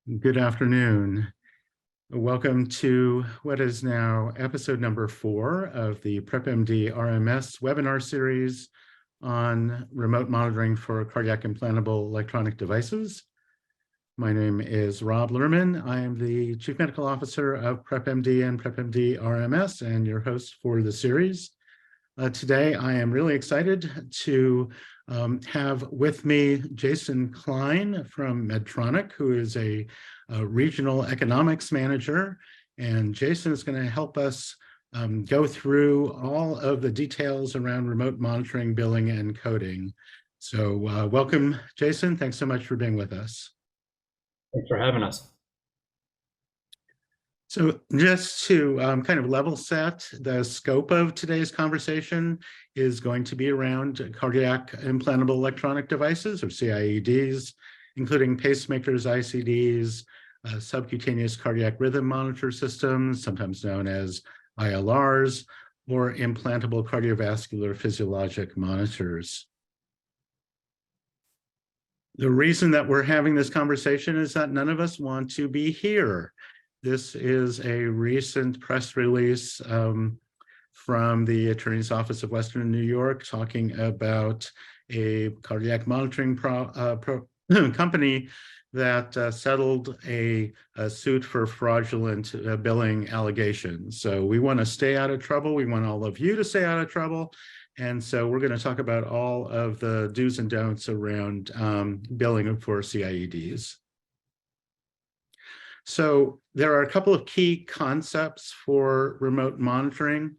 Good afternoon. Welcome to what is now episode number 4 of the PrepMD RMS webinar series on remote monitoring for cardiac implantable electronic devices. My name is Rob Lerman. I am the Chief Medical Officer of PrepMD and PrepMD RMS and your host for the series. Today, I am really excited to have with me Jason Clyne from Medtronic, who is a regional economics manager. And Jason is going to help us go through all of the details around remote monitoring, billing, and coding. So welcome, Jason. Thanks so much for being with us. Thanks for having us. So just to kind of level set, the scope of today's conversation is going to be around cardiac implantable electronic devices, or CIEDs, including pacemakers, ICDs, subcutaneous cardiac rhythm monitor systems, sometimes known as ILRs, or implantable cardiovascular physiologic monitors. The reason that we're having this conversation is that none of us want to be here. This is a recent press release from the Attorney's Office of Western New York talking about a cardiac monitoring company that settled a suit for fraudulent billing allegations. So we want to stay out of trouble. We want all of you to stay out of trouble. And so we're going to talk about all of the do's and don'ts around billing for CIEDs. So there are a couple of key concepts for remote monitoring.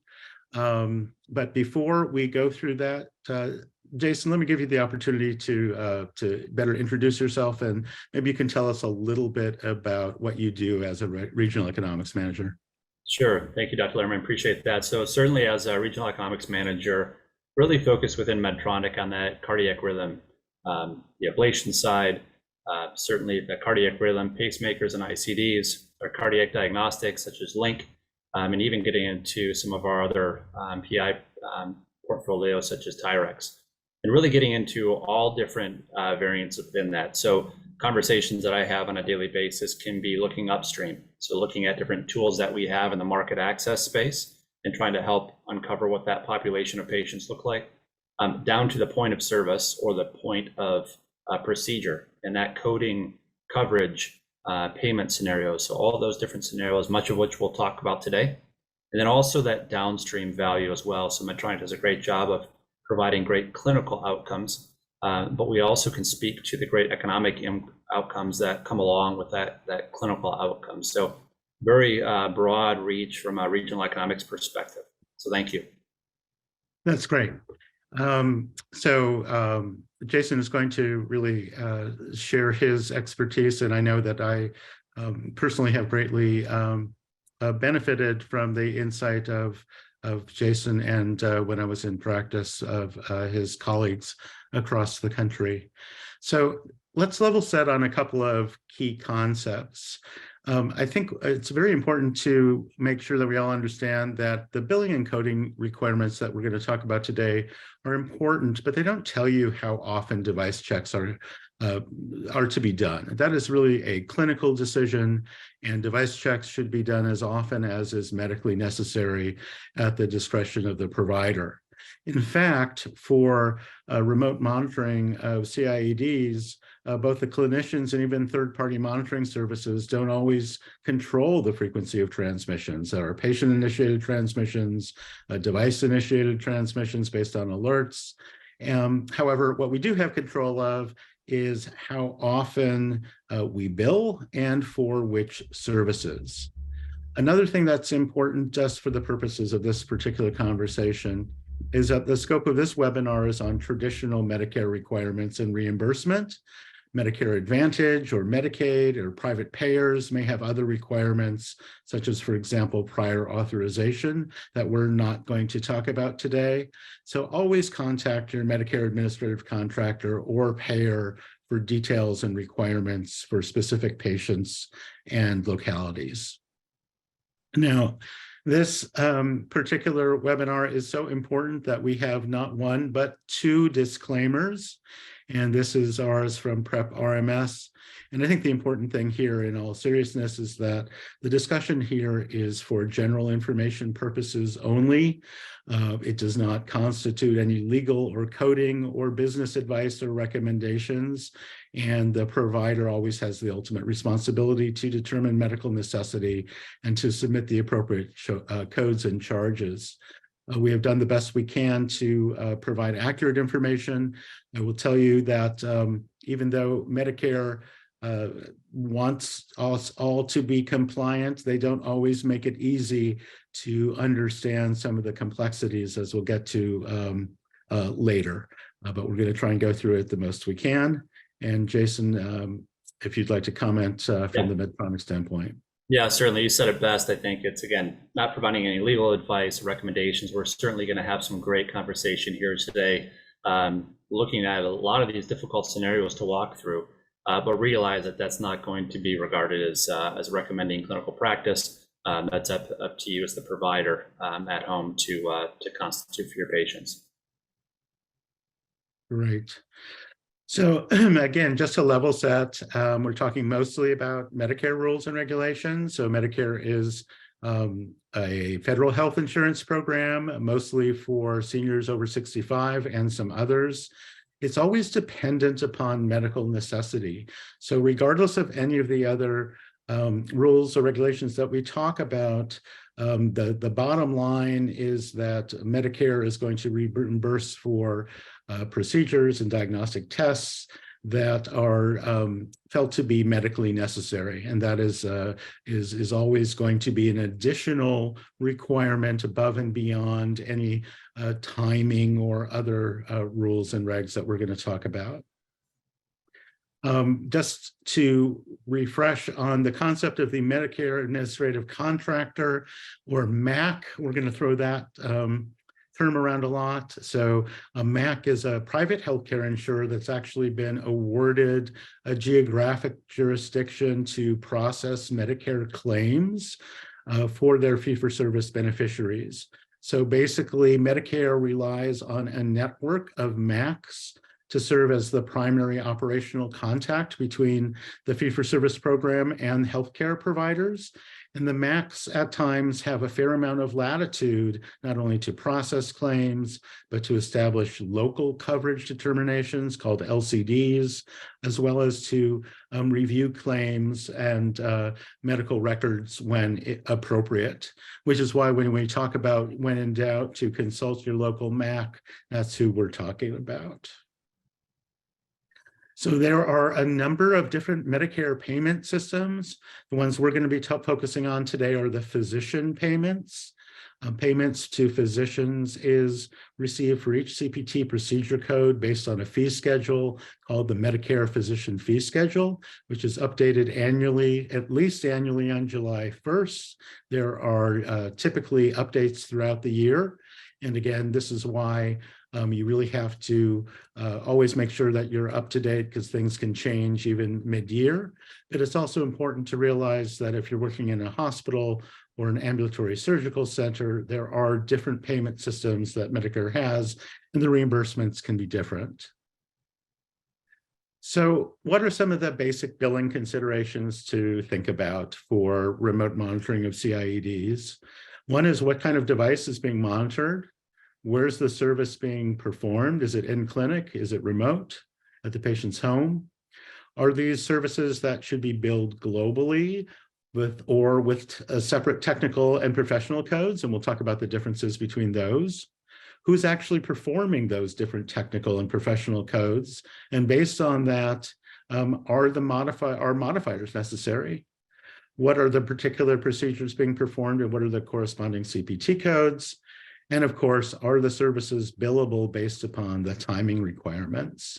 But before we go through that, Jason, let me give you the opportunity to better introduce yourself, and maybe you can tell us a little bit about what you do as a regional economics manager. Sure. Thank you, Dr. Lerman. Appreciate that. So certainly as a regional economics manager, really focused within Medtronic on that cardiac rhythm, the ablation side, certainly the cardiac rhythm, pacemakers and ICDs, our cardiac diagnostics such as Link, and even getting into some of our other PI portfolios such as Tyrex, and really getting into all different variants within that. So conversations that I have on a daily basis can be looking upstream. So looking at different tools that we have in the market access space and trying to help uncover what that population of patients look like, down to the point of service or the point of procedure and that coding coverage payment scenarios. So all those different scenarios, much of which we'll talk about today. And then also that downstream value as well. So Medtronic does a great job of providing great clinical outcomes, but we also can speak to the great economic outcomes that come along with that clinical outcome. So very broad reach from a regional economics perspective. So thank you. That's great. Jason is going to really share his expertise, and I know that I personally have greatly benefited from the insight of Jason and when I was in practice of his colleagues across the country. So let's level set on a couple of key concepts. I think it's very important to make sure that we all understand that the billing and coding requirements that we're going to talk about today are important, but they don't tell you how often device checks are to be done. That is really a clinical decision, and device checks should be done as often as is medically necessary at the discretion of the provider. In fact, for remote monitoring of CIEDs, both the clinicians and even third-party monitoring services don't always control the frequency of transmissions. There are patient-initiated transmissions, device-initiated transmissions based on alerts. However, what we do have control of is how often we bill and for which services. Another thing that's important just for the purposes of this particular conversation is that the scope of this webinar is on traditional Medicare requirements and reimbursement. Medicare Advantage or Medicaid or private payers may have other requirements, such as, for example, prior authorization that we're not going to talk about today. So always contact your Medicare administrative contractor or payer for details and requirements for specific patients and localities. Now, this particular webinar is so important that we have not one, but two disclaimers. And this is ours from Prep RMS. And I think the important thing here in all seriousness is that the discussion here is for general information purposes only. It does not constitute any legal or coding or business advice or recommendations. And the provider always has the ultimate responsibility to determine medical necessity and to submit the appropriate codes and charges. We have done the best we can to provide accurate information. I will tell you that even though Medicare wants us all to be compliant, they don't always make it easy to understand some of the complexities, as we'll get to later. But we're going to try and go through it the most we can. And Jason, if you'd like to comment from the Medtronic standpoint. Yeah, certainly. You said it best. I think it's, again, not providing any legal advice, recommendations. We're certainly going to have some great conversation here today, looking at a lot of these difficult scenarios to walk through, but realize that that's not going to be regarded as recommending clinical practice. That's up to you as the provider at home to constitute for your patients. Great. So again, just to level set, we're talking mostly about Medicare rules and regulations. So Medicare is a federal health insurance program, mostly for seniors over 65 and some others. It's always dependent upon medical necessity. So regardless of any of the other rules or regulations that we talk about, the bottom line is that Medicare is going to reimburse for procedures and diagnostic tests that are felt to be medically necessary, and that is always going to be an additional requirement above and beyond any timing or other rules and regs that we're going to talk about. Just to refresh on the concept of the Medicare Administrative Contractor, or MAC, we're going to throw that term around a lot. So a MAC is a private healthcare insurer that's actually been awarded a geographic jurisdiction to process Medicare claims for their fee-for-service beneficiaries. So basically, Medicare relies on a network of MACs to serve as the primary operational contact between the fee-for-service program and healthcare providers. And the MACs at times have a fair amount of latitude, not only to process claims, but to establish local coverage determinations called LCDs, as well as to review claims and medical records when appropriate, which is why when we talk about when in doubt to consult your local MAC, that's who we're talking about. So there are a number of different Medicare payment systems. The ones we're going to be focusing on today are the physician payments. Payments to physicians is received for each CPT procedure code based on a fee schedule called the Medicare Physician Fee Schedule, which is updated annually, at least annually on July 1st. There are typically updates throughout the year. And again, this is why you really have to always make sure that you're up to date, because things can change even mid-year. But it's also important to realize that if you're working in a hospital or an ambulatory surgical center, there are different payment systems that Medicare has, and the reimbursements can be different. So what are some of the basic billing considerations to think about for remote monitoring of CIEDs? One is, what kind of device is being monitored? Where's the service being performed? Is it in clinic? Is it remote at the patient's home? Are these services that should be billed globally with separate technical and professional codes? And we'll talk about the differences between those. Who's actually performing those different technical and professional codes? And based on that, are modifiers necessary? What are the particular procedures being performed, and what are the corresponding CPT codes? And of course, are the services billable based upon the timing requirements?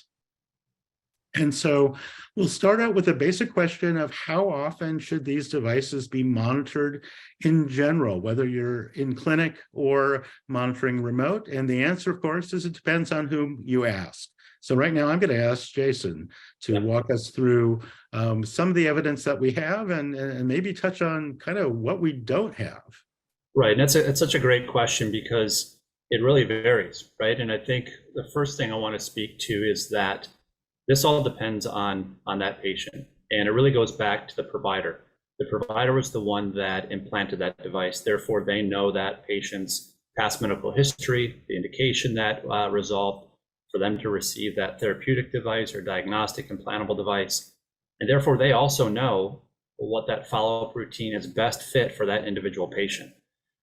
And so we'll start out with a basic question of how often should these devices be monitored in general, whether you're in clinic or monitoring remote? And the answer, of course, is it depends on whom you ask. So right now, I'm going to ask Jason to walk us through some of the evidence that we have and maybe touch on kind of what we don't have. Right, and it's such a great question because it really varies, right? And I think the first thing I want to speak to is that This all depends on that patient, and it really goes back to the provider. The provider was the one that implanted that device. Therefore, they know that patient's past medical history, the indication that resolved for them to receive that therapeutic device or diagnostic implantable device. And therefore, they also know what that follow-up routine is best fit for that individual patient.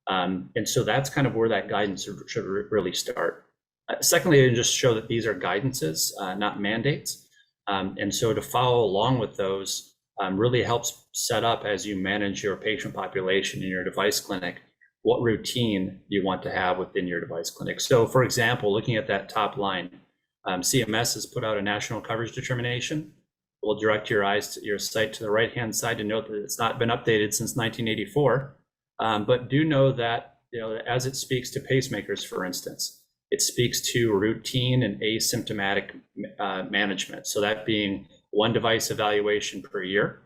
And so that's kind of where that guidance should really start. Secondly, and just show that these are guidances, not mandates. And so to follow along with those really helps set up, as you manage your patient population in your device clinic, what routine you want to have within your device clinic. So for example, looking at that top line, CMS has put out a national coverage determination. We'll direct your sight to the right-hand side to note that it's not been updated since 1984. But do know that, as it speaks to pacemakers, for instance, it speaks to routine and asymptomatic management. So that being one device evaluation per year.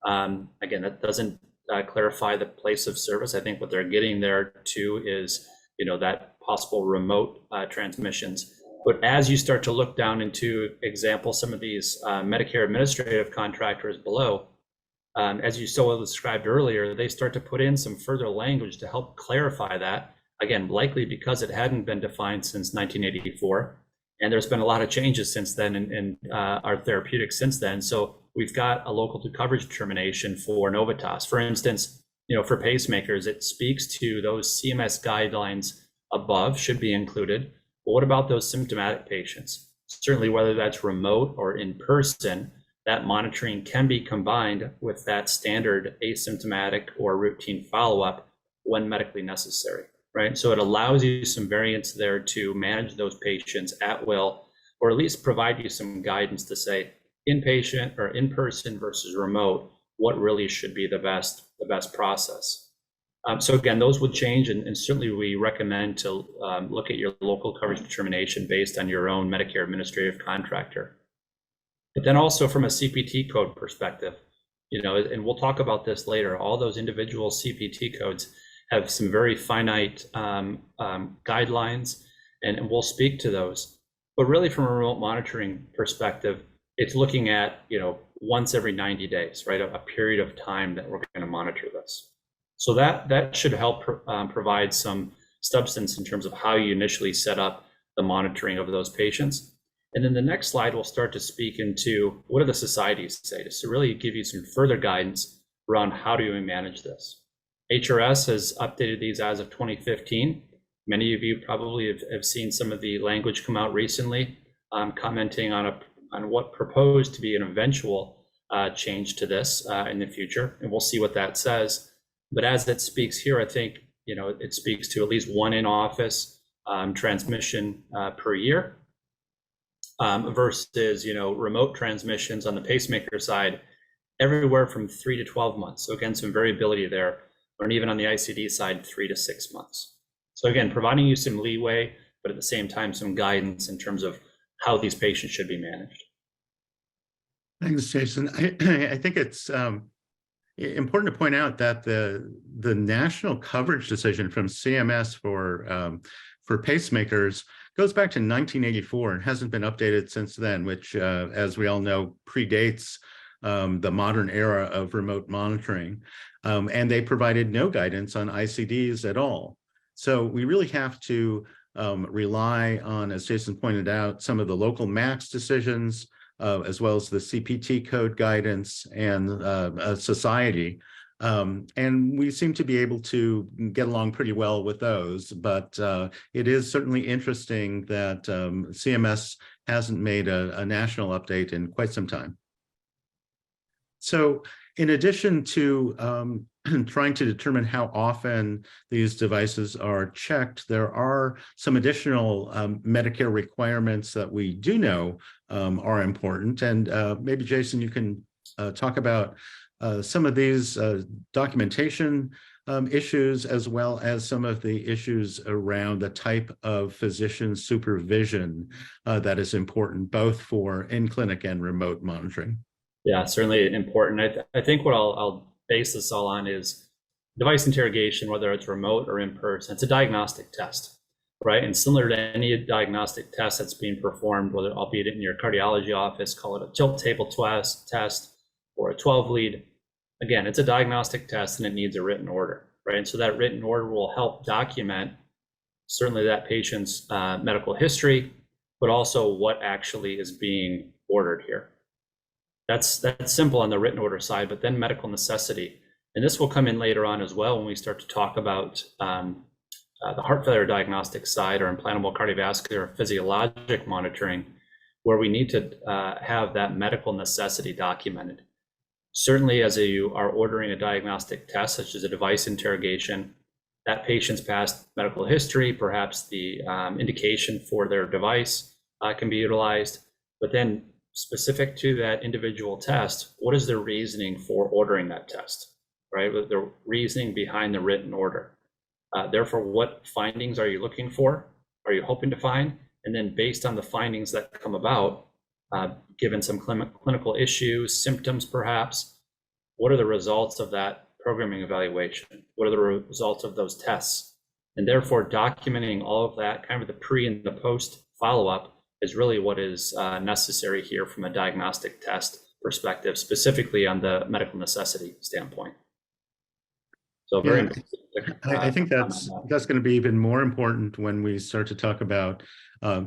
Again, that doesn't clarify the place of service. I think what they're getting there too is, that possible remote transmissions. But as you start to look down into some of these Medicare administrative contractors below, as you so well described earlier, they start to put in some further language to help clarify that. Again, likely because it hadn't been defined since 1984. And there's been a lot of changes since then in our therapeutics since then. So we've got a local coverage determination for Novitas. For instance, for pacemakers, it speaks to those CMS guidelines above should be included. But what about those symptomatic patients? Certainly, whether that's remote or in person, that monitoring can be combined with that standard asymptomatic or routine follow-up when medically necessary, right? So it allows you some variance there to manage those patients at will, or at least provide you some guidance to say inpatient or in-person versus remote, what really should be the best process. So again, those would change, and certainly we recommend to look at your local coverage determination based on your own Medicare administrative contractor. But then also from a CPT code perspective, and we'll talk about this later, all those individual CPT codes have some very finite guidelines, and we'll speak to those. But really from a remote monitoring perspective, it's looking at, once every 90 days, right? A period of time that we're going to monitor this. So that should help provide some substance in terms of how you initially set up the monitoring of those patients. And then the next slide will start to speak into what do the societies say, to really give you some further guidance around how do we manage this. HRS has updated these as of 2015. Many of you probably have seen some of the language come out recently, commenting on what proposed to be an eventual change to this in the future, and we'll see what that says. But as it speaks here, I think it speaks to at least one in-office transmission per year. Versus remote transmissions on the pacemaker side, everywhere from 3 to 12 months. So again, some variability there, or even on the ICD side, 3 to 6 months. So again, providing you some leeway, but at the same time, some guidance in terms of how these patients should be managed. Thanks, Jason. I think it's important to point out that the national coverage decision from CMS for pacemakers goes back to 1984 and hasn't been updated since then, which, as we all know, predates the modern era of remote monitoring. And they provided no guidance on ICDs at all. So we really have to rely on, as Jason pointed out, some of the local MACs decisions, as well as the CPT code guidance and a society. And we seem to be able to get along pretty well with those, but it is certainly interesting that CMS hasn't made a national update in quite some time. So in addition to trying to determine how often these devices are checked, there are some additional Medicare requirements that we do know are important. And maybe, Jason, you can talk about some of these documentation issues, as well as some of the issues around the type of physician supervision that is important, both for in-clinic and remote monitoring. Yeah, certainly important. I think what I'll base this all on is device interrogation, whether it's remote or in person. It's a diagnostic test, right? And similar to any diagnostic test that's being performed, whether albeit in your cardiology office, call it a tilt table test or a 12 lead. Again, it's a diagnostic test and it needs a written order, right? And so that written order will help document certainly that patient's medical history, but also what actually is being ordered here. That's simple on the written order side, but then medical necessity. And this will come in later on as well when we start to talk about the heart failure diagnostic side or implantable cardiovascular physiologic monitoring, where we need to have that medical necessity documented. Certainly, as you are ordering a diagnostic test, such as a device interrogation, that patient's past medical history, perhaps the indication for their device can be utilized, but then specific to that individual test, what is the reasoning for ordering that test, right? The reasoning behind the written order. Therefore, what findings are you looking for? Are you hoping to find? And then based on the findings that come about, given some clinical issues, symptoms perhaps, what are the results of that programming evaluation? What are the results of those tests? And therefore, documenting all of that, kind of the pre and the post follow-up, is really what is necessary here from a diagnostic test perspective, specifically on the medical necessity standpoint. So very important. I think that's going to be even more important when we start to talk about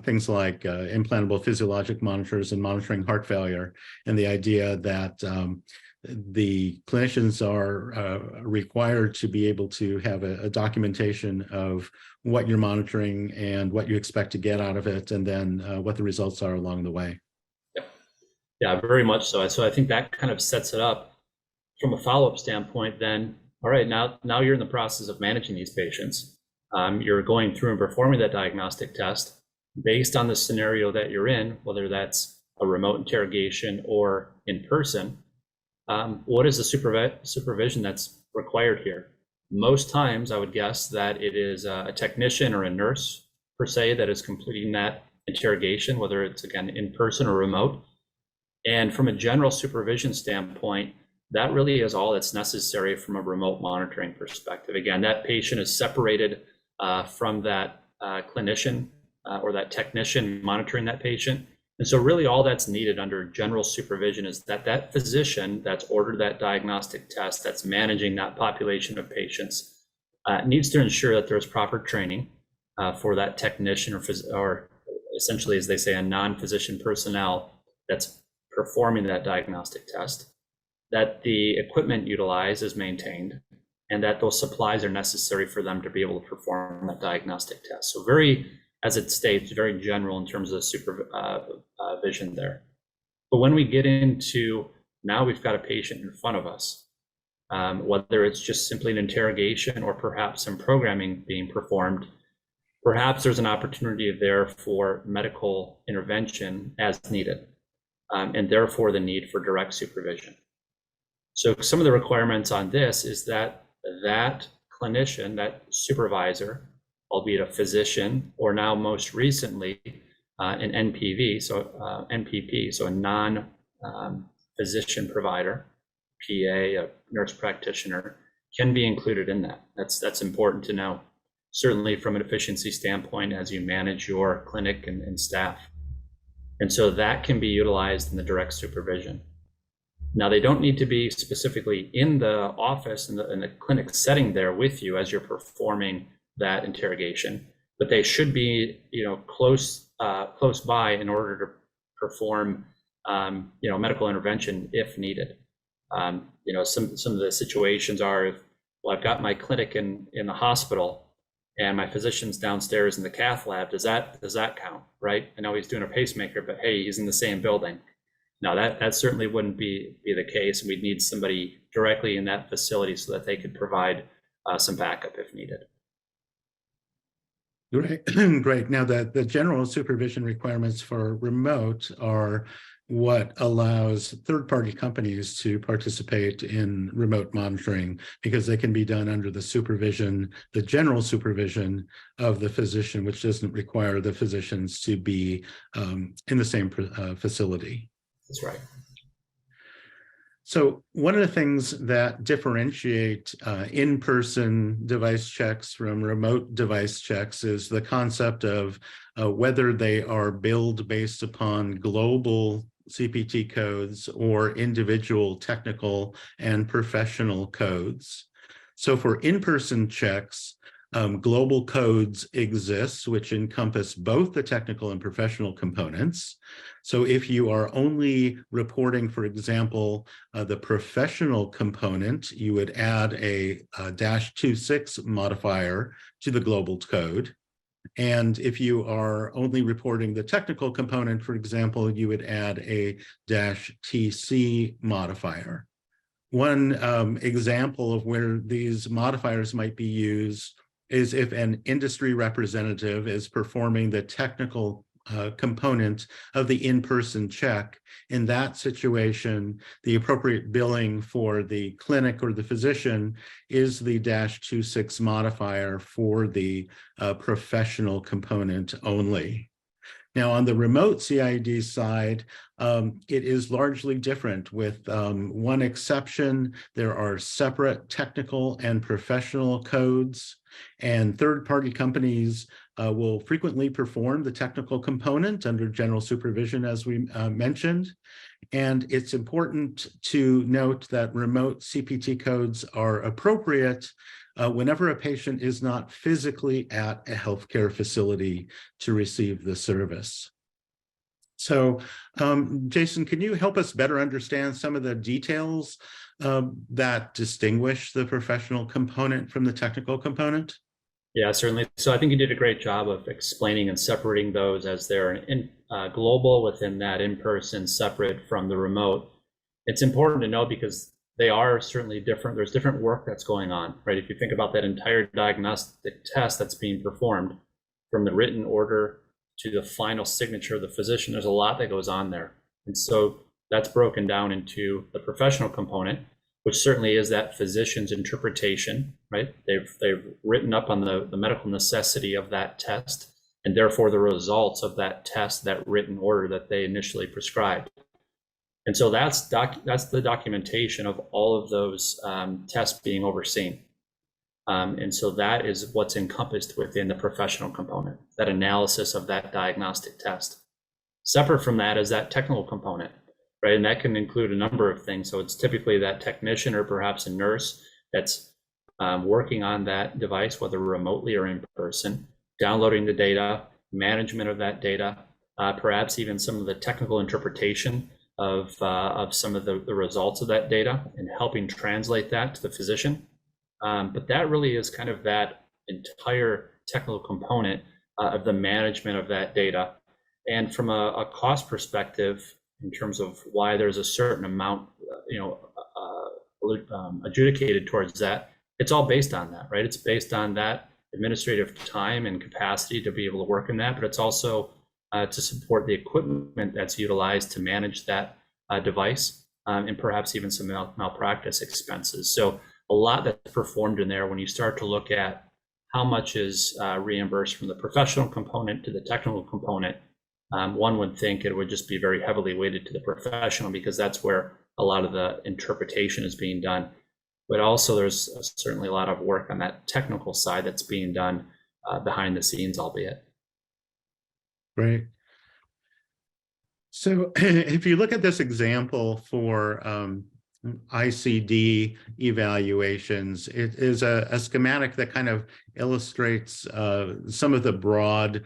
things like implantable physiologic monitors and monitoring heart failure, and the idea that the clinicians are required to be able to have a documentation of what you're monitoring and what you expect to get out of it, and then what the results are along the way. Yeah, very much so. So I think that kind of sets it up from a follow-up standpoint then. All right, now you're in the process of managing these patients. You're going through and performing that diagnostic test based on the scenario that you're in, whether that's a remote interrogation or in person. What is the supervision that's required here? Most times, I would guess that it is a technician or a nurse, per se, that is completing that interrogation, whether it's, again, in person or remote. And from a general supervision standpoint, that really is all that's necessary from a remote monitoring perspective. Again, that patient is separated from that clinician or that technician monitoring that patient. And so really all that's needed under general supervision is that physician that's ordered that diagnostic test, that's managing that population of patients, needs to ensure that there's proper training for that technician or essentially, as they say, a non-physician personnel that's performing that diagnostic test, that the equipment utilized is maintained, and that those supplies are necessary for them to be able to perform that diagnostic test. So very, as it states, very general in terms of supervision there. But when we get into, now we've got a patient in front of us, whether it's just simply an interrogation or perhaps some programming being performed, perhaps there's an opportunity there for medical intervention as needed, and therefore the need for direct supervision. So some of the requirements on this is that that clinician, that supervisor, albeit a physician, or now most recently an NPV, so NPP, so a non-physician provider, PA, a nurse practitioner, can be included in that. That's important to know, certainly from an efficiency standpoint as you manage your clinic and staff. And so that can be utilized in the direct supervision. Now, they don't need to be specifically in the office in the clinic setting there with you as you're performing that interrogation, but they should be, close by in order to perform, medical intervention if needed. Some of the situations are, I've got my clinic in the hospital and my physician's downstairs in the cath lab. Does that count, right? I know he's doing a pacemaker, but hey, he's in the same building. Now that certainly wouldn't be the case. We'd need somebody directly in that facility so that they could provide some backup if needed. Great. Great. Now the general supervision requirements for remote are what allows third-party companies to participate in remote monitoring, because they can be done under the general supervision of the physician, which doesn't require the physicians to be in the same facility. That's right. So one of the things that differentiate in-person device checks from remote device checks is the concept of whether they are billed based upon global CPT codes or individual technical and professional codes. So for in-person checks, global codes exist, which encompass both the technical and professional components. So if you are only reporting, for example, the professional component, you would add a -26 modifier to the global code. And if you are only reporting the technical component, for example, you would add a -TC modifier. One example of where these modifiers might be used is if an industry representative is performing the technical component of the in-person check. In that situation, the appropriate billing for the clinic or the physician is the -26 modifier for the professional component only. Now, on the remote CIED side, it is largely different with one exception. There are separate technical and professional codes, and third-party companies will frequently perform the technical component under general supervision, as we mentioned. And it's important to note that remote CPT codes are appropriate whenever a patient is not physically at a healthcare facility to receive the service. So, Jason, can you help us better understand some of the details that distinguish the professional component from the technical component? Yeah, certainly. So I think you did a great job of explaining and separating those as they're global within that in-person, separate from the remote. It's important to know because they are certainly different. There's different work that's going on, right? If you think about that entire diagnostic test that's being performed, from the written order to the final signature of the physician, there's a lot that goes on there. And so that's broken down into the professional component, which certainly is that physician's interpretation, right? They've written up on the medical necessity of that test, and therefore the results of that test, that written order that they initially prescribed. And so that's the documentation of all of those tests being overseen. And so that is what's encompassed within the professional component, that analysis of that diagnostic test. Separate from that is that technical component, right? And that can include a number of things. So it's typically that technician or perhaps a nurse that's working on that device, whether remotely or in person, downloading the data, management of that data, perhaps even some of the technical interpretation of some of the results of that data and helping translate that to the physician. But that really is kind of that entire technical component of the management of that data. And from a cost perspective, in terms of why there's a certain amount, adjudicated towards that, it's all based on that, right? It's based on that administrative time and capacity to be able to work in that, but it's also to support the equipment that's utilized to manage that device, and perhaps even some malpractice expenses. So a lot that's performed in there when you start to look at how much is reimbursed from the professional component to the technical component. One would think it would just be very heavily weighted to the professional because that's where a lot of the interpretation is being done. But also there's certainly a lot of work on that technical side that's being done behind the scenes, albeit. Right. So if you look at this example for ICD evaluations, it is a schematic that kind of illustrates some of the broad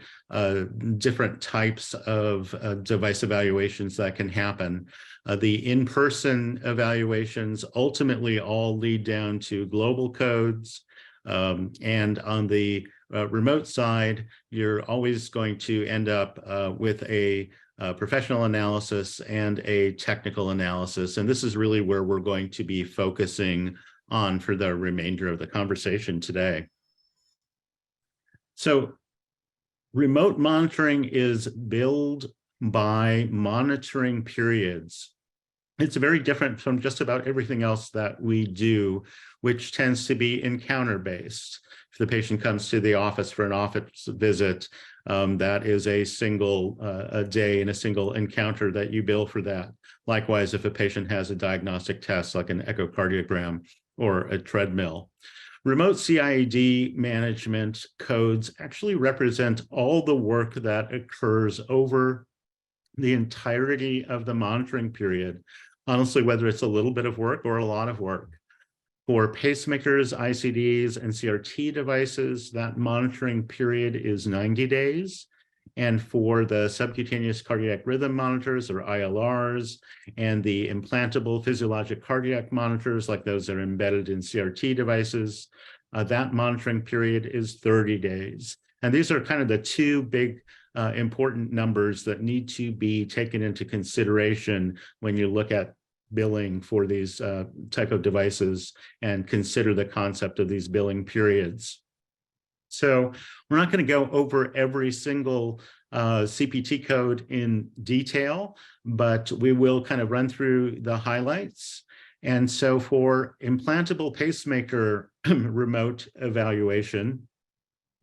different types of device evaluations that can happen. The in-person evaluations ultimately all lead down to global codes, and on the remote side, you're always going to end up with a professional analysis and a technical analysis. And this is really where we're going to be focusing on for the remainder of the conversation today. So remote monitoring is billed by monitoring periods. It's very different from just about everything else that we do, which tends to be encounter-based. If the patient comes to the office for an office visit, that is a single a day and a single encounter that you bill for that. Likewise, if a patient has a diagnostic test like an echocardiogram or a treadmill. Remote CIED management codes actually represent all the work that occurs over the entirety of the monitoring period, honestly, whether it's a little bit of work or a lot of work. For pacemakers, ICDs, and CRT devices, that monitoring period is 90 days. And for the subcutaneous cardiac rhythm monitors, or ILRs, and the implantable physiologic cardiac monitors, like those that are embedded in CRT devices, that monitoring period is 30 days. And these are kind of the two big important numbers that need to be taken into consideration when you look at billing for these type of devices and consider the concept of these billing periods. So we're not going to go over every single CPT code in detail, but we will kind of run through the highlights. And so for implantable pacemaker remote evaluation,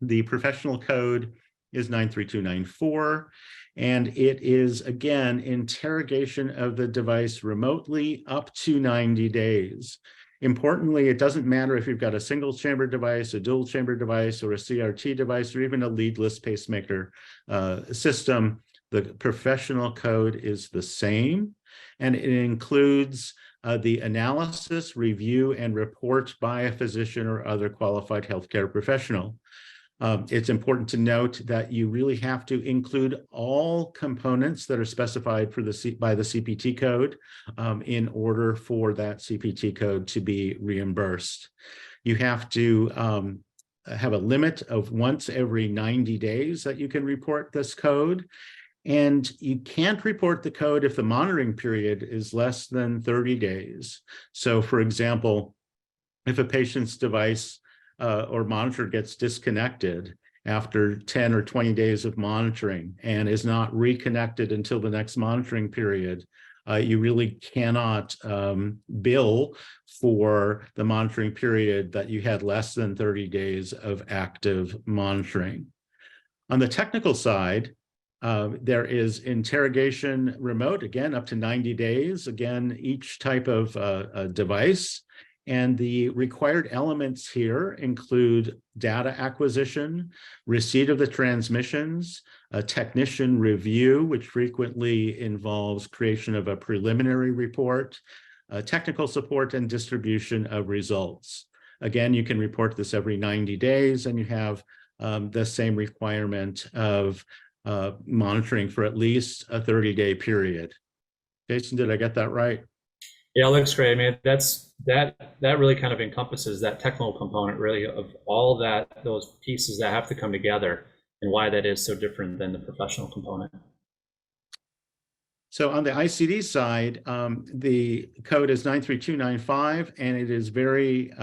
the professional code is 93294, and it is, again, interrogation of the device remotely up to 90 days. Importantly, it doesn't matter if you've got a single chamber device, a dual chamber device, or a CRT device, or even a leadless pacemaker system. The professional code is the same, and it includes the analysis, review, and report by a physician or other qualified healthcare professional. It's important to note that you really have to include all components that are specified for by the CPT code in order for that CPT code to be reimbursed. You have to have a limit of once every 90 days that you can report this code. And you can't report the code if the monitoring period is less than 30 days. So, for example, if a patient's device or monitor gets disconnected after 10 or 20 days of monitoring and is not reconnected until the next monitoring period, you really cannot bill for the monitoring period that you had less than 30 days of active monitoring. On the technical side, there is interrogation remote, again, up to 90 days, again, each type of device. And the required elements here include data acquisition, receipt of the transmissions, a technician review, which frequently involves creation of a preliminary report, technical support, and distribution of results. Again, you can report this every 90 days, and you have the same requirement of monitoring for at least a 30-day period. Jason, did I get that right? Yeah, it looks great. I mean, that really kind of encompasses that technical component, really, of all those pieces that have to come together, and why that is so different than the professional component. So on the ICD side, the code is 93295, and it is very,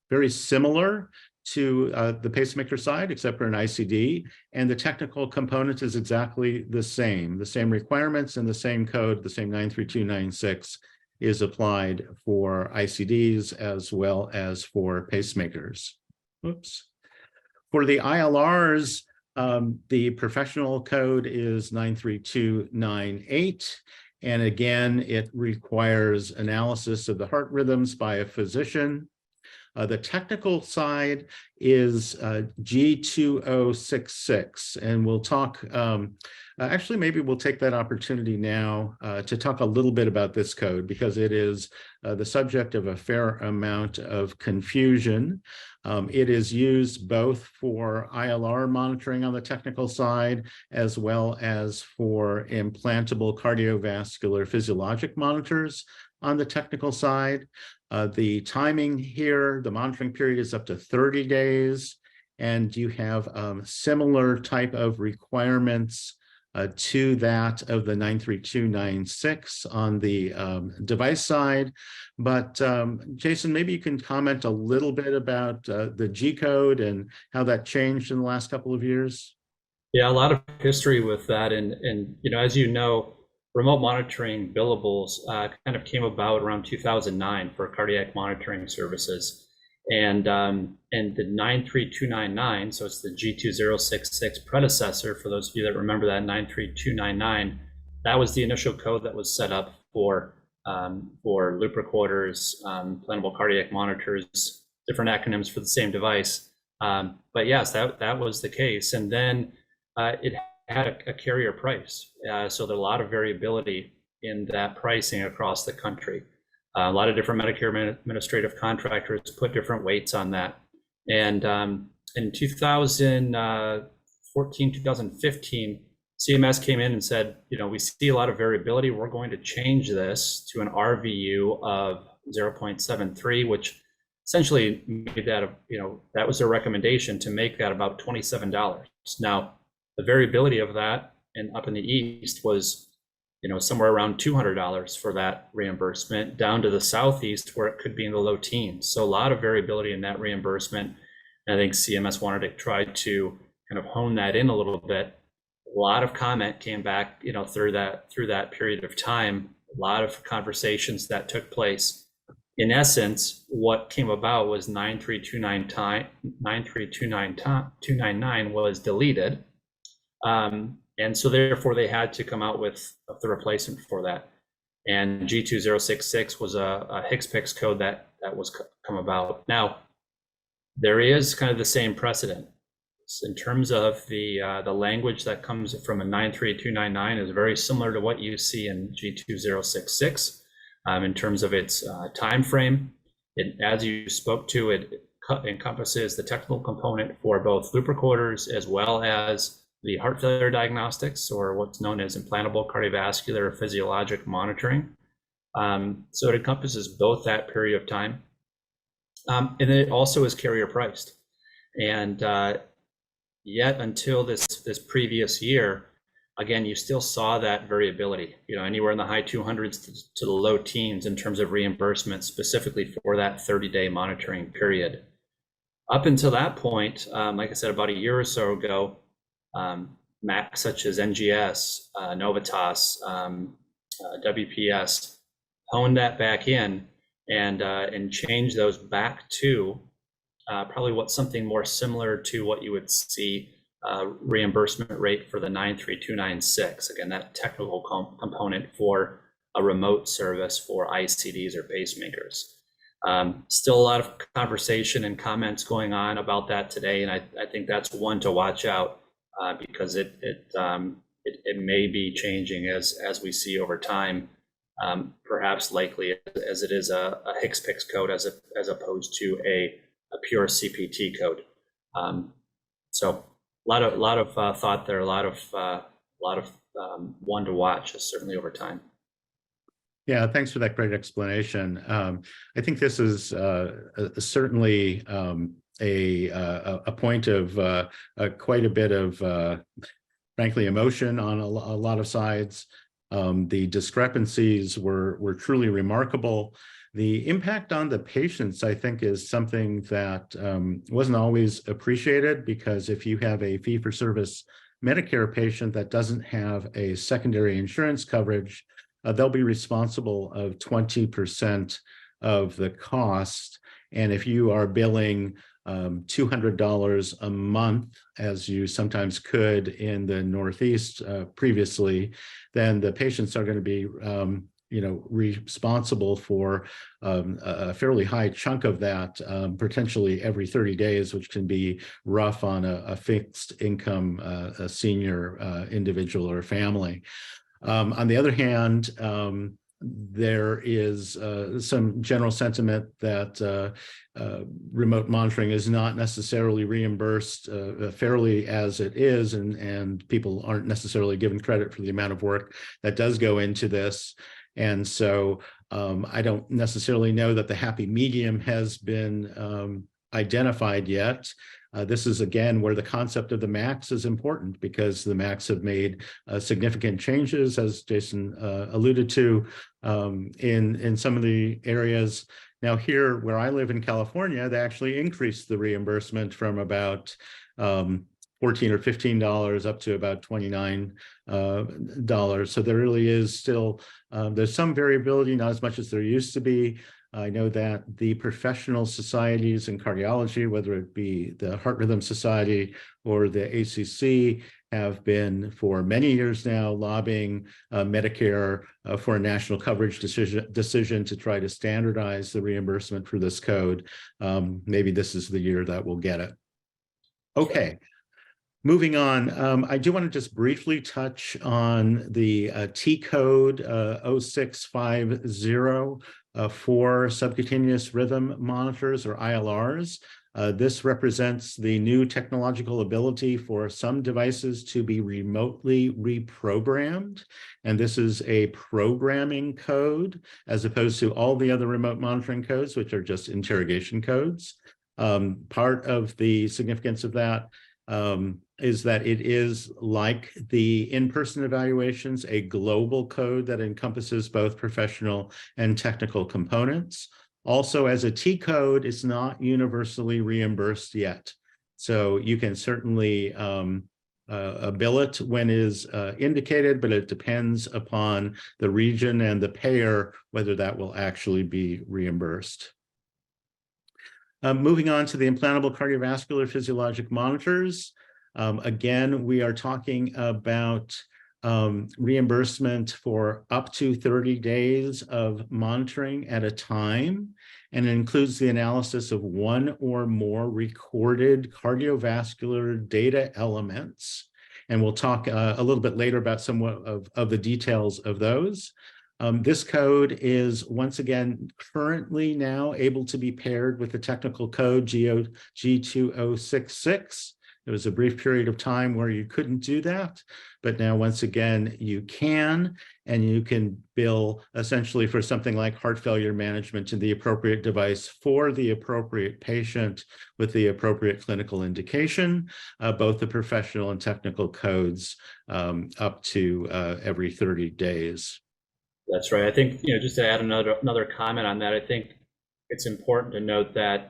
very similar to the pacemaker side, except for an ICD. And the technical component is exactly the same requirements and the same code, the same 93296 is applied for ICDs as well as for pacemakers. Oops. For the ILRs, the professional code is 93298. And again, it requires analysis of the heart rhythms by a physician. The technical side is G2066, and we'll talk, actually, maybe we'll take that opportunity now to talk a little bit about this code, because it is the subject of a fair amount of confusion. It is used both for ILR monitoring on the technical side, as well as for implantable cardiovascular physiologic monitors on the technical side. The timing here, the monitoring period is up to 30 days, and you have similar type of requirements to that of the 93296 on the device side. But Jason, maybe you can comment a little bit about the G code and how that changed in the last couple of years. Yeah, a lot of history with that, and as you know, remote monitoring billables kind of came about around 2009 for cardiac monitoring services. And the 93299, so it's the G2066 predecessor, for those of you that remember that 93299, that was the initial code that was set up for loop recorders, implantable cardiac monitors, different acronyms for the same device. But yes, that was the case. And then it had a carrier price. So there's a lot of variability in that pricing across the country. A lot of different Medicare administrative contractors put different weights on that. And in 2014, 2015, CMS came in and said, we see a lot of variability. We're going to change this to an RVU of 0.73, which essentially made that, that was their recommendation, to make that about $27. Now, the variability of that, and up in the East, was somewhere around $200 for that reimbursement, down to the Southeast where it could be in the low teens. So a lot of variability in that reimbursement. And I think CMS wanted to try to kind of hone that in a little bit. A lot of comment came back, through that period of time. A lot of conversations that took place. In essence, what came about was 93299 was deleted. And so therefore they had to come out with the replacement for that. And G2066 was a HCPCS code that was come about. Now, there is kind of the same precedent. In terms of the language that comes from a 93299 is very similar to what you see in G2066 in terms of its time frame. As you spoke to, it encompasses the technical component for both loop recorders as well as the heart failure diagnostics, or what's known as implantable cardiovascular physiologic monitoring. So it encompasses both that period of time. And then it also is carrier priced. And yet until this previous year, again, you still saw that variability, anywhere in the high 200s to the low teens in terms of reimbursement, specifically for that 30-day monitoring period. Up until that point, like I said, about a year or so ago, MACs such as NGS, Novitas, WPS honed that back in and changed those back to probably what's something more similar to what you would see reimbursement rate for the 93296. Again, that technical component for a remote service for ICDs or pacemakers. Still a lot of conversation and comments going on about that today, and I think that's one to watch out. Because it may be changing as we see over time, perhaps likely as it is a HCPCS code as opposed to a pure CPT code. So a lot of thought there, a lot of one to watch, certainly over time. Yeah, thanks for that great explanation. I think this is certainly a point of quite a bit of, frankly, emotion on a lot of sides. The discrepancies were truly remarkable. The impact on the patients, I think, is something that wasn't always appreciated, because if you have a fee-for-service Medicare patient that doesn't have a secondary insurance coverage, they'll be responsible of 20% of the cost. And if you are billing $200 a month, as you sometimes could in the Northeast previously, then the patients are going to be responsible for a fairly high chunk of that, potentially every 30 days, which can be rough on a fixed income, a senior individual or family. On the other hand, there is some general sentiment that remote monitoring is not necessarily reimbursed fairly as it is, and people aren't necessarily given credit for the amount of work that does go into this. And so I don't necessarily know that the happy medium has been identified yet. This is, again, where the concept of the MACs is important, because the MACs have made significant changes, as Jason alluded to, in some of the areas. Now, here where I live in California, they actually increased the reimbursement from about $40 $14 or $15 up to about $29. So there really is still, there's some variability, not as much as there used to be. I know that the professional societies in cardiology, whether it be the Heart Rhythm Society or the ACC, have been for many years now lobbying Medicare for a national coverage decision to try to standardize the reimbursement for this code. Maybe this is the year that we'll get it. Okay. Moving on, I do want to just briefly touch on the T code 0650 for subcutaneous rhythm monitors, or ILRs. This represents the new technological ability for some devices to be remotely reprogrammed. And this is a programming code as opposed to all the other remote monitoring codes, which are just interrogation codes. Part of the significance of that is that it is, like the in-person evaluations, a global code that encompasses both professional and technical components. Also, as a T code, it's not universally reimbursed yet. So you can certainly bill it when is indicated, but it depends upon the region and the payer whether that will actually be reimbursed. Moving on to the implantable cardiovascular physiologic monitors. Again, we are talking about reimbursement for up to 30 days of monitoring at a time, and it includes the analysis of one or more recorded cardiovascular data elements. And we'll talk a little bit later about some of the details of those. This code is, once again, currently now able to be paired with the technical code G2066. There was a brief period of time where you couldn't do that, but now once again you can, and you can bill essentially for something like heart failure management to the appropriate device for the appropriate patient with the appropriate clinical indication, both the professional and technical codes up to every 30 days. That's right. I think, just to add another comment on that, I think it's important to note that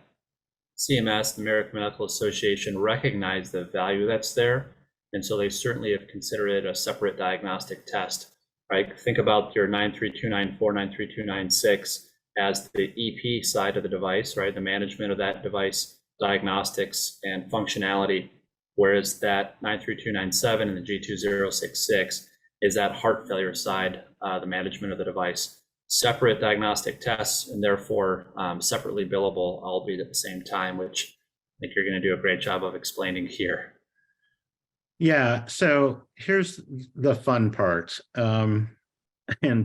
CMS, the American Medical Association, recognize the value that's there. And so they certainly have considered it a separate diagnostic test, right? Think about your 93294, 93296 as the EP side of the device, right? The management of that device, diagnostics and functionality, whereas that 93297 and the G2066 is that heart failure side, the management of the device. Separate diagnostic tests, and therefore separately billable, albeit at the same time, which I think you're going to do a great job of explaining here. Yeah, so here's the fun part. And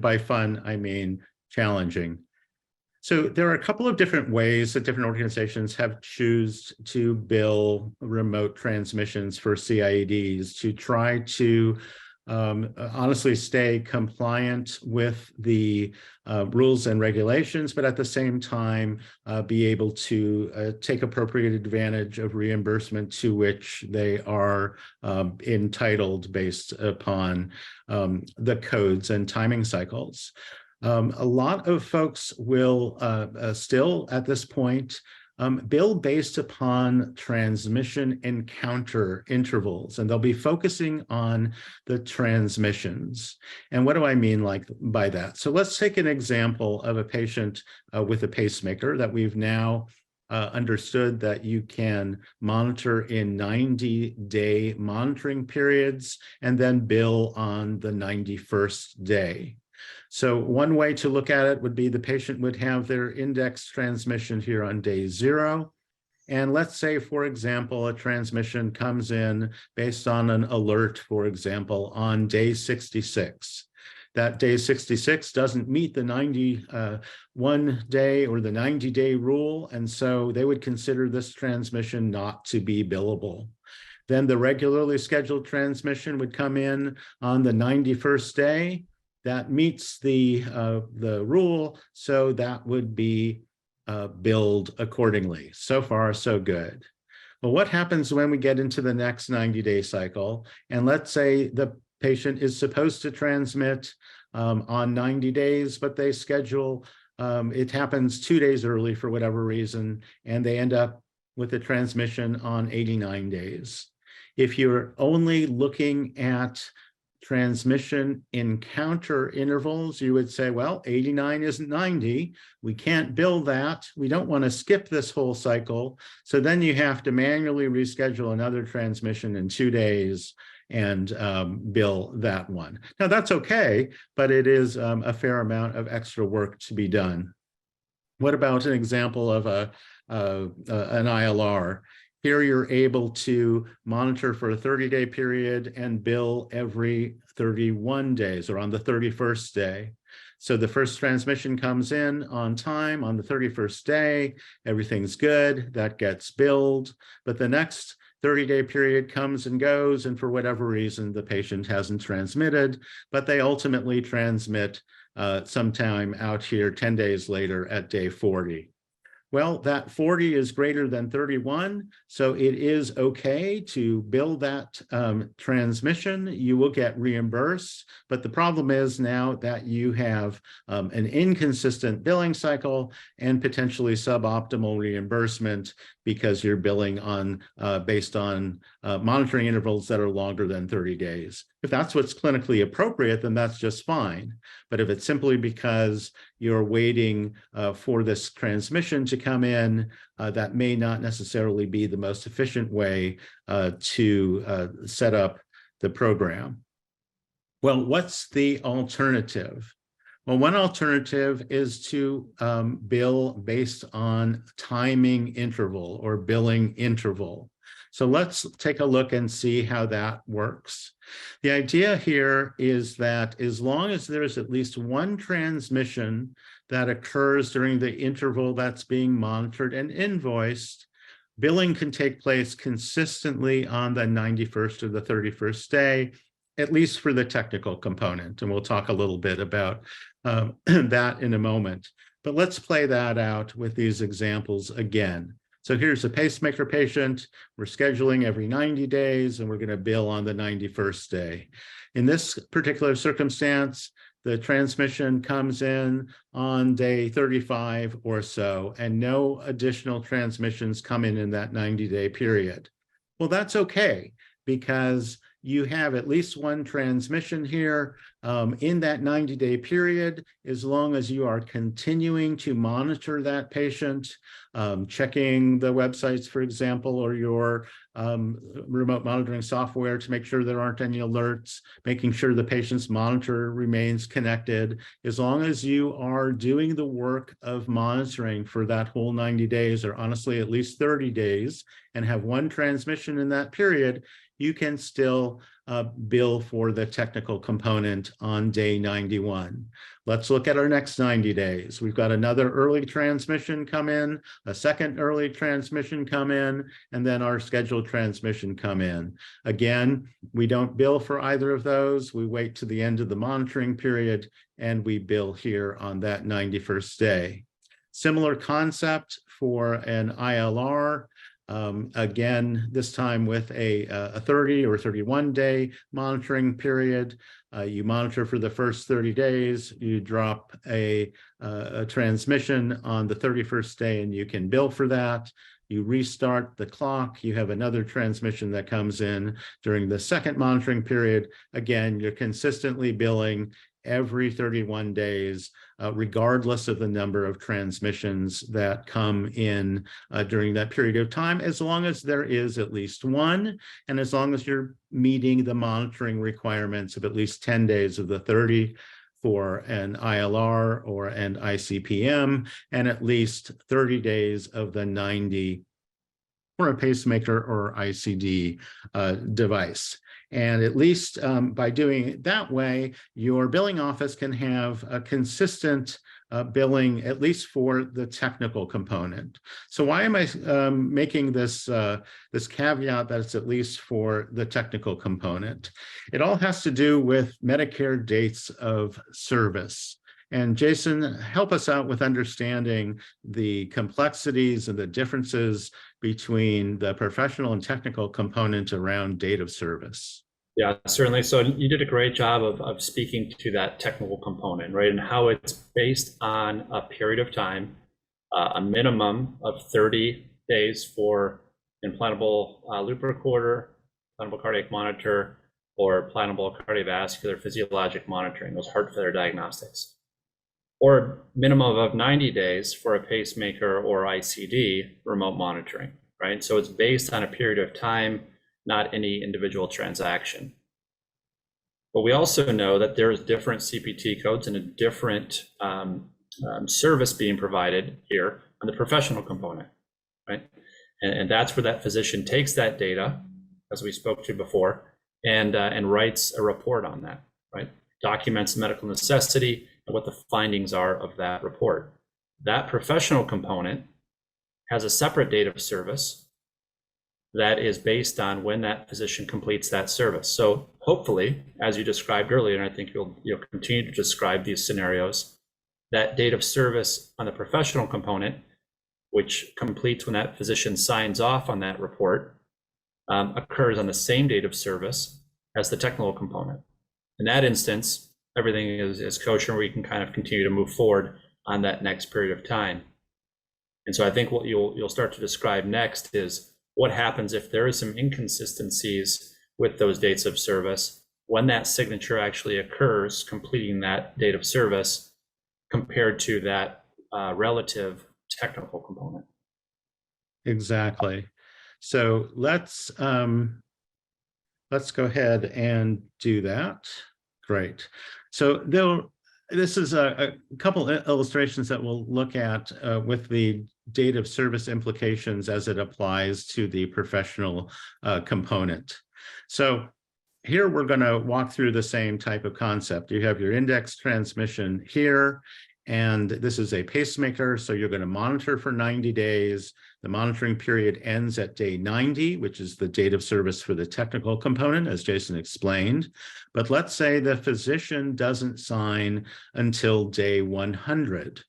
by fun, I mean challenging. So there are a couple of different ways that different organizations have chosen to bill remote transmissions for CIEDs to try to honestly stay compliant with the rules and regulations, but at the same time be able to take appropriate advantage of reimbursement to which they are entitled based upon the codes and timing cycles. A lot of folks will still at this point bill based upon transmission encounter intervals, and they'll be focusing on the transmissions. And what do I mean by that? So let's take an example of a patient with a pacemaker that we've now understood that you can monitor in 90-day monitoring periods and then bill on the 91st day. So one way to look at it would be the patient would have their index transmission here on day 0. And let's say, for example, a transmission comes in based on an alert, for example, on day 66. That day 66 doesn't meet the 91-day or the 90-day rule, and so they would consider this transmission not to be billable. Then the regularly scheduled transmission would come in on the 91st day. That meets the rule, so that would be billed accordingly. So far, so good. But what happens when we get into the next 90-day cycle? And let's say the patient is supposed to transmit on 90 days, but they schedule, it happens 2 days early for whatever reason, and they end up with a transmission on 89 days. If you're only looking at transmission encounter intervals, you would say, well, 89 isn't 90. We can't bill that. We don't want to skip this whole cycle. So then you have to manually reschedule another transmission in 2 days and bill that one. Now that's okay, but it is a fair amount of extra work to be done. What about an example of an ILR? Here you're able to monitor for a 30-day period and bill every 31 days or on the 31st day. So the first transmission comes in on time on the 31st day, everything's good, that gets billed, but the next 30-day period comes and goes, and for whatever reason, the patient hasn't transmitted, but they ultimately transmit sometime out here 10 days later at day 40. Well, that 40 is greater than 31, so it is okay to bill that transmission. You will get reimbursed, but the problem is now that you have an inconsistent billing cycle and potentially suboptimal reimbursement because you're billing on based on monitoring intervals that are longer than 30 days. If that's what's clinically appropriate, then that's just fine. But if it's simply because you're waiting for this transmission to come in, that may not necessarily be the most efficient way to set up the program. Well, what's the alternative? Well, one alternative is to bill based on timing interval or billing interval. So let's take a look and see how that works. The idea here is that as long as there's at least one transmission that occurs during the interval that's being monitored and invoiced, billing can take place consistently on the 91st or the 31st day, at least for the technical component. And we'll talk a little bit about that in a moment. But let's play that out with these examples again. So here's a pacemaker patient. We're scheduling every 90 days, and we're going to bill on the 91st day. In this particular circumstance, the transmission comes in on day 35 or so, and no additional transmissions come in that 90-day period. Well, that's okay, because you have at least one transmission here in that 90-day period, as long as you are continuing to monitor that patient, checking the websites, for example, or your remote monitoring software to make sure there aren't any alerts, making sure the patient's monitor remains connected. As long as you are doing the work of monitoring for that whole 90 days, or honestly, at least 30 days, and have one transmission in that period, you can still bill for the technical component on day 91. Let's look at our next 90 days. We've got another early transmission come in, a second early transmission come in, and then our scheduled transmission come in. Again, we don't bill for either of those. We wait to the end of the monitoring period, and we bill here on that 91st day. Similar concept for an ILR. Again, this time with a 30 or 31 day monitoring period. You monitor for the first 30 days, you drop a transmission on the 31st day, and you can bill for that. You restart the clock, you have another transmission that comes in during the second monitoring period. Again, you're consistently billing every 31 days, regardless of the number of transmissions that come in during that period of time, as long as there is at least one, and as long as you're meeting the monitoring requirements of at least 10 days of the 30 for an ILR or an ICPM, and at least 30 days of the 90 for a pacemaker or ICD device. And at least by doing it that way, your billing office can have a consistent billing, at least for the technical component. So why am I making this, this caveat that it's at least for the technical component? It all has to do with Medicare dates of service. And Jason, help us out with understanding the complexities and the differences between the professional and technical component around date of service. Yeah, certainly. So you did a great job of speaking to that technical component, right? And how it's based on a period of time, a minimum of 30 days for implantable loop recorder, implantable cardiac monitor, or implantable cardiovascular physiologic monitoring, those heart failure diagnostics. Or minimum of 90 days for a pacemaker or ICD remote monitoring, right? So it's based on a period of time, not any individual transaction. But we also know that there's different CPT codes and a different service being provided here on the professional component, right? And that's where that physician takes that data, as we spoke to before, and writes a report on that, right? Documents medical necessity and what the findings are of that report. That professional component has a separate date of service that is based on when that physician completes that service. So hopefully, as you described earlier, and I think you'll continue to describe these scenarios, that date of service on the professional component, which completes when that physician signs off on that report, occurs on the same date of service as the technical component. In that instance, everything is kosher, and we can kind of continue to move forward on that next period of time. And so I think what you'll start to describe next is what happens if there is some inconsistencies with those dates of service, when that signature actually occurs, completing that date of service, compared to that relative technical component. Exactly. So let's go ahead and do that. Great. So this is a couple illustrations that we'll look at with the date of service implications as it applies to the professional component. So here we're going to walk through the same type of concept. You have your index transmission here, and this is a pacemaker. So you're going to monitor for 90 days. The monitoring period ends at day 90, which is the date of service for the technical component, as Jason explained. But let's say the physician doesn't sign until day 100.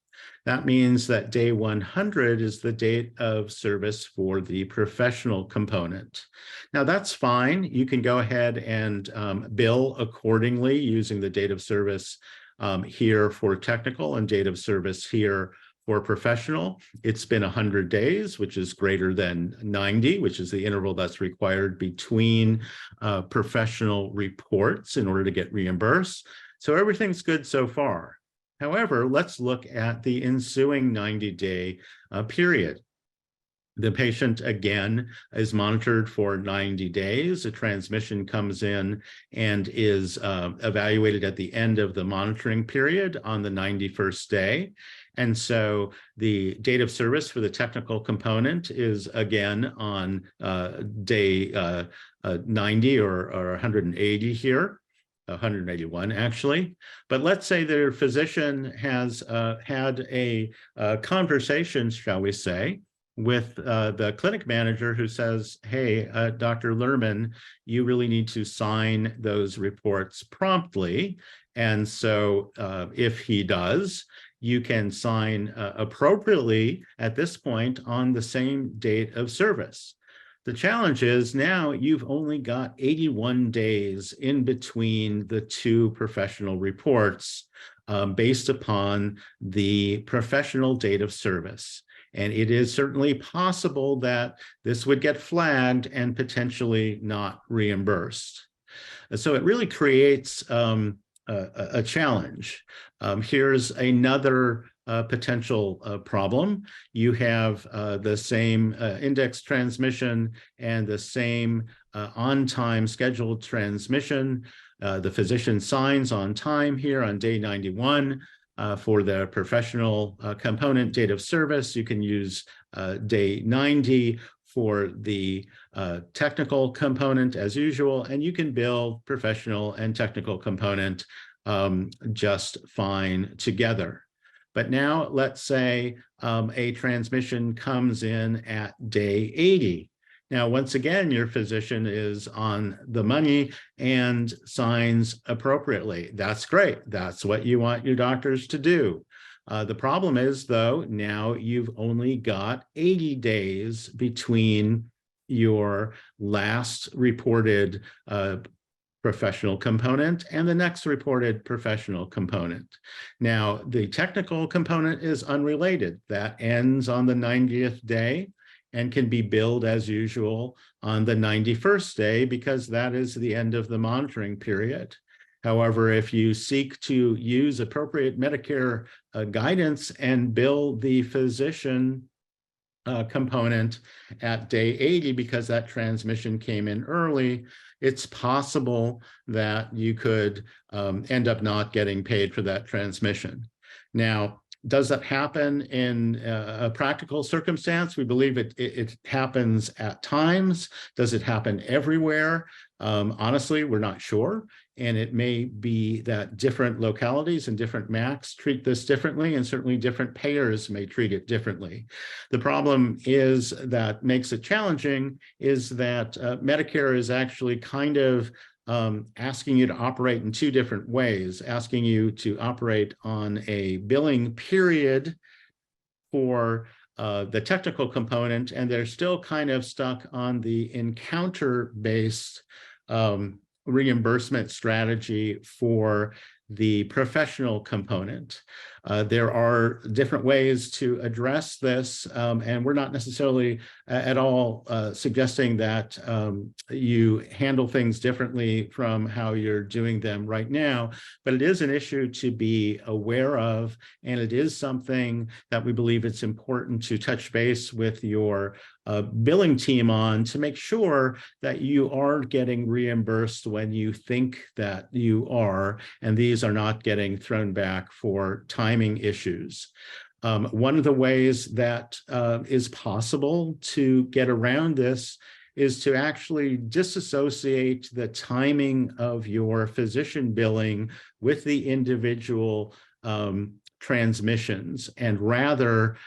That means that day 100 is the date of service for the professional component. Now, that's fine. You can go ahead and bill accordingly using the date of service here for technical and date of service here for professional. It's been 100 days, which is greater than 90, which is the interval that's required between professional reports in order to get reimbursed. So everything's good so far. However, let's look at the ensuing 90-day period. The patient, again, is monitored for 90 days. A transmission comes in and is evaluated at the end of the monitoring period on the 91st day. And so the date of service for the technical component is, again, on day 90 or 180 here. 181 actually, but let's say their physician has had a conversation, shall we say, with the clinic manager who says, hey, Dr. Lerman, you really need to sign those reports promptly. And so if he does, you can sign appropriately at this point on the same date of service. The challenge is now you've only got 81 days in between the two professional reports based upon the professional date of service. And it is certainly possible that this would get flagged and potentially not reimbursed. So it really creates a challenge. Here's another potential problem. You have the same index transmission and the same on-time scheduled transmission. The physician signs on time here on day 91 for the professional component date of service. You can use day 90 for the technical component as usual, and you can bill professional and technical component just fine together. But now let's say a transmission comes in at day 80. Now, once again, your physician is on the money and signs appropriately. That's great. That's what you want your doctors to do. The problem is, though, now you've only got 80 days between your last reported professional component and the next reported professional component. Now, the technical component is unrelated. That ends on the 90th day. and can be billed as usual on the 91st day because that is the end of the monitoring period. However, if you seek to use appropriate Medicare guidance and bill the physician component at day 80 because that transmission came in early, it's possible that you could end up not getting paid for that transmission. Now, does that happen in a practical circumstance? We believe it happens at times. Does it happen everywhere? Honestly, we're not sure. And it may be that different localities and different MACs treat this differently, and certainly different payers may treat it differently. The problem is that makes it challenging is that Medicare is actually kind of asking you to operate in two different ways, asking you to operate on a billing period for the technical component, and they're still kind of stuck on the encounter-based reimbursement strategy for the professional component. There are different ways to address this, and we're not necessarily at all suggesting that you handle things differently from how you're doing them right now, but it is an issue to be aware of, and it is something that we believe it's important to touch base with your billing team on to make sure that you are getting reimbursed when you think that you are, and these are not getting thrown back for timing issues. One of the ways that is possible to get around this is to actually disassociate the timing of your physician billing with the individual transmissions, and rather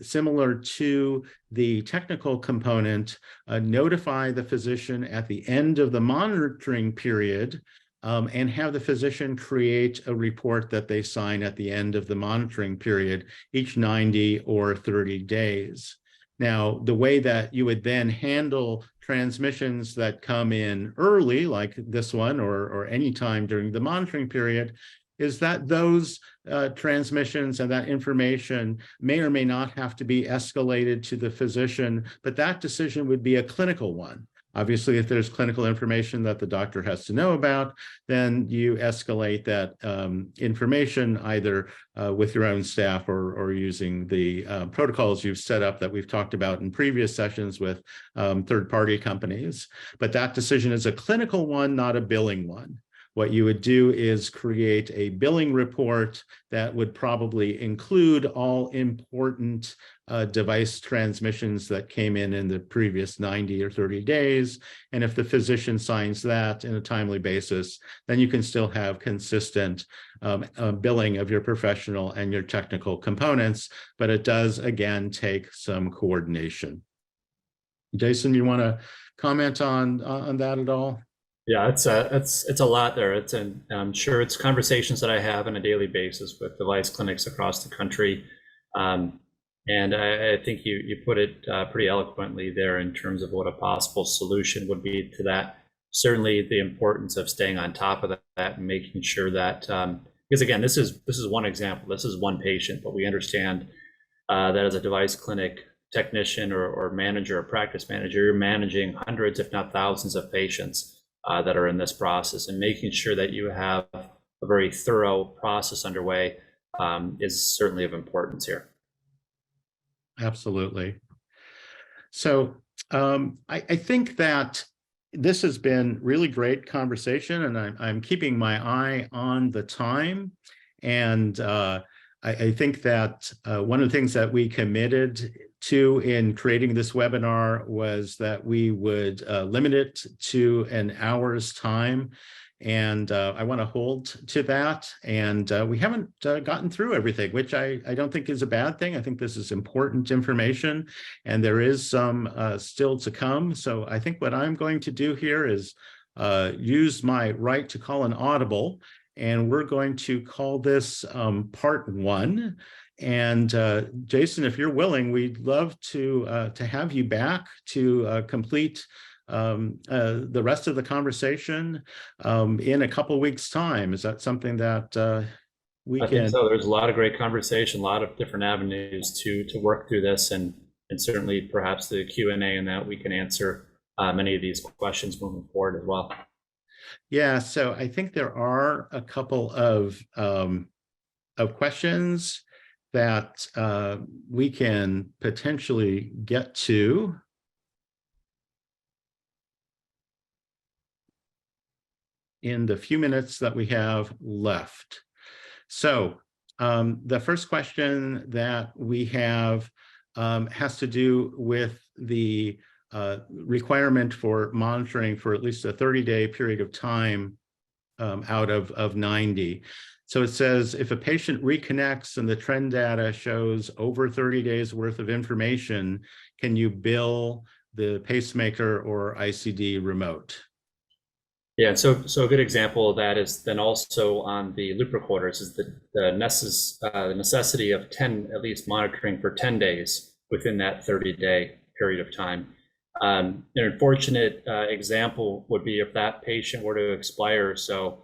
similar to the technical component, notify the physician at the end of the monitoring period and have the physician create a report that they sign at the end of the monitoring period each 90 or 30 days. Now, the way that you would then handle transmissions that come in early, like this one, or any time during the monitoring period, is that those transmissions and that information may or may not have to be escalated to the physician, but that decision would be a clinical one. Obviously, if there's clinical information that the doctor has to know about, then you escalate that information either with your own staff or using the protocols you've set up that we've talked about in previous sessions with third-party companies. But that decision is a clinical one, not a billing one. What you would do is create a billing report that would probably include all important device transmissions that came in the previous 90 or 30 days. And if the physician signs that in a timely basis, then you can still have consistent billing of your professional and your technical components, but it does, again, take some coordination. Jason, you want to comment on that at all? Yeah, it's a lot there. I'm sure it's conversations that I have on a daily basis with device clinics across the country. And I think you put it pretty eloquently there in terms of what a possible solution would be to that. Certainly the importance of staying on top of that and making sure that, because again, this is one example, this is one patient, but we understand that as a device clinic technician or manager or practice manager, you're managing hundreds, if not thousands of patients that are in this process, and making sure that you have a very thorough process underway is certainly of importance here. Absolutely. So I think that this has been really great conversation, and I'm keeping my eye on the time. And I think that one of the things that we committed to in creating this webinar was that we would limit it to an hour's time. And I want to hold to that. And we haven't gotten through everything, which I don't think is a bad thing. I think this is important information, and there is some still to come. So I think what I'm going to do here is use my right to call an audible, and we're going to call this part 1. And Jason, if you're willing, we'd love to have you back to complete the rest of the conversation in a couple weeks' time. Is that something that we can? I think so. There's a lot of great conversation, a lot of different avenues to work through this, and And certainly perhaps the Q&A in that we can answer many of these questions moving forward as well. Yeah, so I think there are a couple of questions that we can potentially get to. In the few minutes that we have left. So the first question that we have has to do with the requirement for monitoring for at least a 30-day period of time out of 90. So it says, if a patient reconnects and the trend data shows over 30 days worth of information, can you bill the pacemaker or ICD remote? Yeah, so a good example of that is then also on the loop recorders is the necessity of at least monitoring for 10 days within that 30-day period of time. An unfortunate example would be if that patient were to expire, so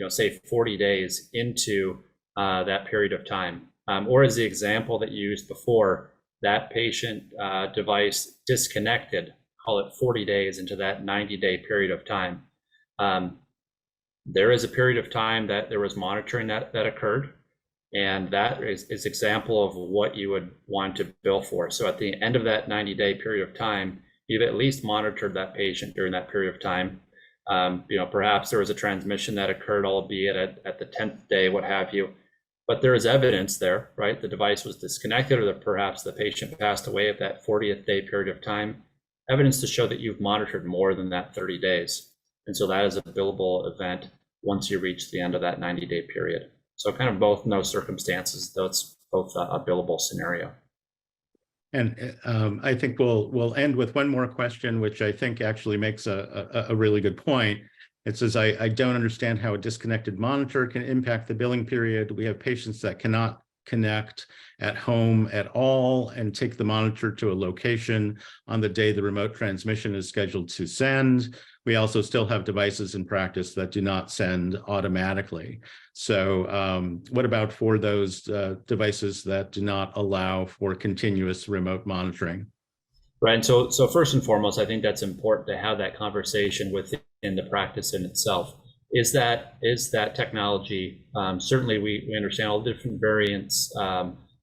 say 40 days into that period of time, or as the example that you used before, that patient device disconnected, call it 40 days into that 90-day period of time. There is a period of time that there was monitoring that occurred, and that is example of what you would want to bill for. So at the end of that 90-day period of time, you've at least monitored that patient during that period of time. Perhaps there was a transmission that occurred, albeit at the 10th day, what have you, but there is evidence there, right? The device was disconnected, or that perhaps the patient passed away at that 40th day period of time. Evidence to show that you've monitored more than that 30 days. And so that is a billable event once you reach the end of that 90-day period. So kind of both in those circumstances, though it's both a billable scenario. And I think we'll end with one more question, which I think actually makes a really good point. It says, I don't understand how a disconnected monitor can impact the billing period. We have patients that cannot connect at home at all and take the monitor to a location on the day the remote transmission is scheduled to send. We also still have devices in practice that do not send automatically. So what about for those devices that do not allow for continuous remote monitoring? Right, and so first and foremost, I think that's important to have that conversation within the practice in itself. Is that technology, certainly we understand all the different variants,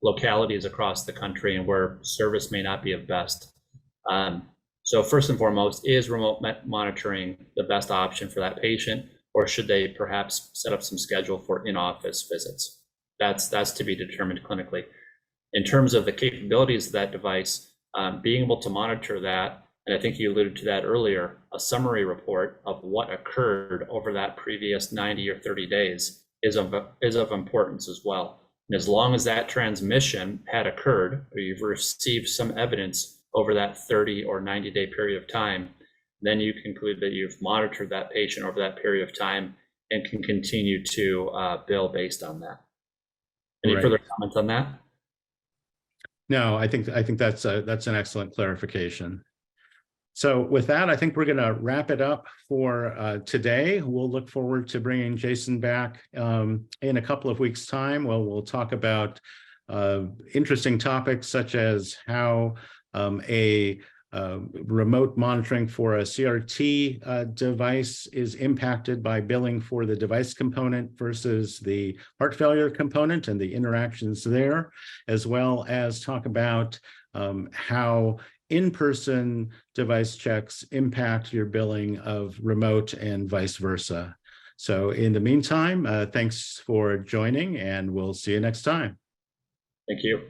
localities across the country and where service may not be of best. So first and foremost, is remote monitoring the best option for that patient, or should they perhaps set up some schedule for in-office visits? That's to be determined clinically. In terms of the capabilities of that device, being able to monitor that, and I think you alluded to that earlier, a summary report of what occurred over that previous 90 or 30 days is of importance as well. And as long as that transmission had occurred, or you've received some evidence over that 30 or 90-day period of time, then you conclude that you've monitored that patient over that period of time and can continue to bill based on that. Any further comments on that? No, I think that's an excellent clarification. So with that, I think we're going to wrap it up for today. We'll look forward to bringing Jason back in a couple of weeks' time. Well, we'll talk about interesting topics such as how a remote monitoring for a CRT device is impacted by billing for the device component versus the heart failure component and the interactions there, as well as talk about how in-person device checks impact your billing of remote and vice versa. So in the meantime, thanks for joining, and we'll see you next time. Thank you.